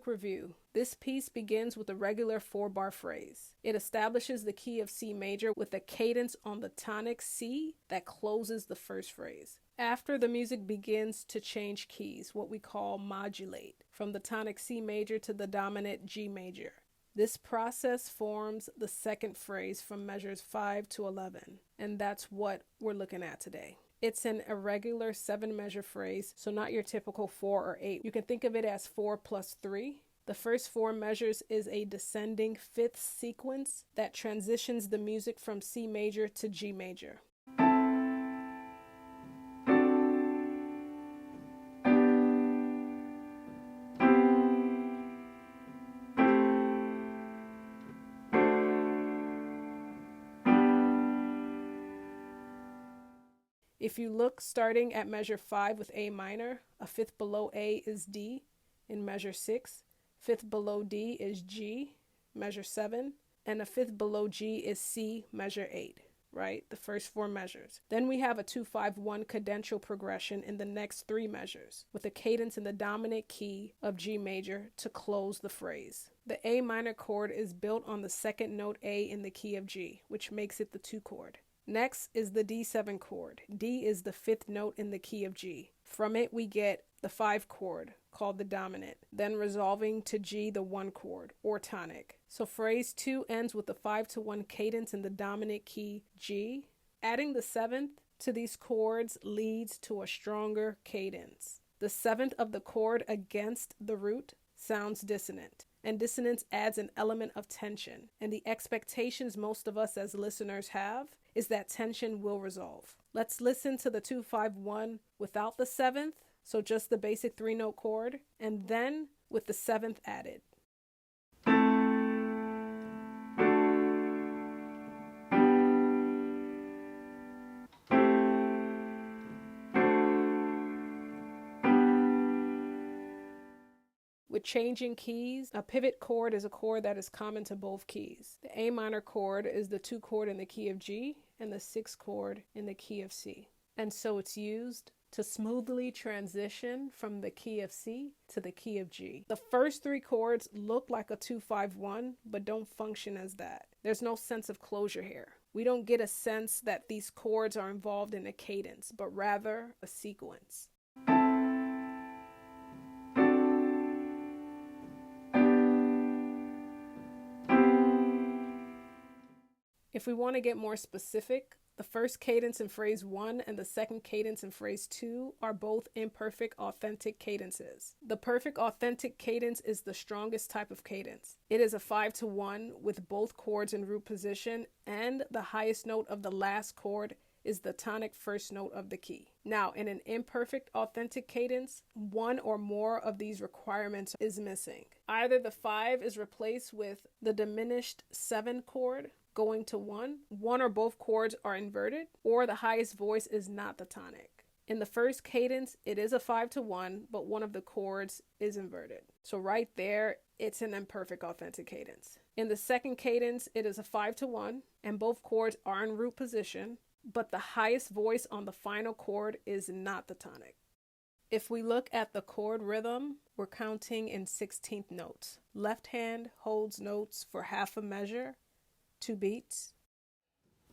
quick review. This piece begins with a regular 4-bar phrase. It establishes the key of C major with a cadence on the tonic C that closes the first phrase. After, the music begins to change keys, what we call modulate, from the tonic C major to the dominant G major. This process forms the second phrase from measures 5 to 11, and that's what we're looking at today. It's an irregular 7-measure phrase, so not your typical 4 or 8. You can think of it as 4 plus 3. The first 4 measures is a descending 5th sequence that transitions the music from C major to G major. If you look starting at measure 5 with A minor, a 5th below A is D in measure 6, 5th below D is G, measure 7, and a 5th below G is C, measure 8, right? The first 4 measures. Then we have a 2-5-1 cadential progression in the next 3 measures, with a cadence in the dominant key of G major to close the phrase. The A minor chord is built on the second note A in the key of G, which makes it the 2 chord. Next is the D7 chord. D is the 5th note in the key of G. From it we get the 5 chord, called the dominant, then resolving to G, the 1 chord, or tonic. So phrase 2 ends with the 5-1 cadence in the dominant key G. Adding the 7th to these chords leads to a stronger cadence. The 7th of the chord against the root sounds dissonant, and dissonance adds an element of tension, and the expectations most of us as listeners have is that tension will resolve. Let's listen to the 2-5-1 without the 7th, so just the basic 3-note chord, and then with the 7th added. With changing keys, a pivot chord is a chord that is common to both keys. The A minor chord is the 2 chord in the key of G and the 6 chord in the key of C. And so it's used to smoothly transition from the key of C to the key of G. The first 3 chords look like a 2-5-1, but don't function as that. There's no sense of closure here. We don't get a sense that these chords are involved in a cadence, but rather a sequence. If we want to get more specific, the first cadence in phrase 1 and the second cadence in phrase 2 are both imperfect authentic cadences. The perfect authentic cadence is the strongest type of cadence. It is a 5-1 with both chords in root position, and the highest note of the last chord is the tonic first note of the key. Now, in an imperfect authentic cadence, one or more of these requirements is missing. Either the 5 is replaced with the diminished 7 chord, going to 1 or both chords are inverted, or the highest voice is not the tonic. In the first cadence, it is a 5-1, but one of the chords is inverted. So right there, it's an imperfect authentic cadence. In the second cadence, it is a 5-1, and both chords are in root position, but the highest voice on the final chord is not the tonic. If we look at the chord rhythm, we're counting in 16th notes. Left hand holds notes for half a measure, 2 beats,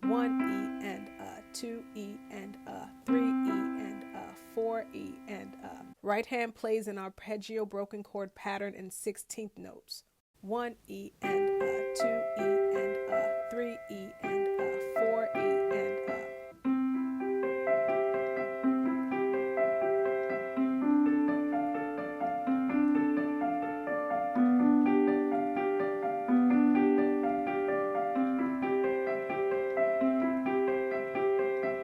1 E and a, 2 E and a, 3 E and a, 4 E and a. Right hand plays an arpeggio broken chord pattern in 16th notes, 1 E and a, 2 E and a, 3 E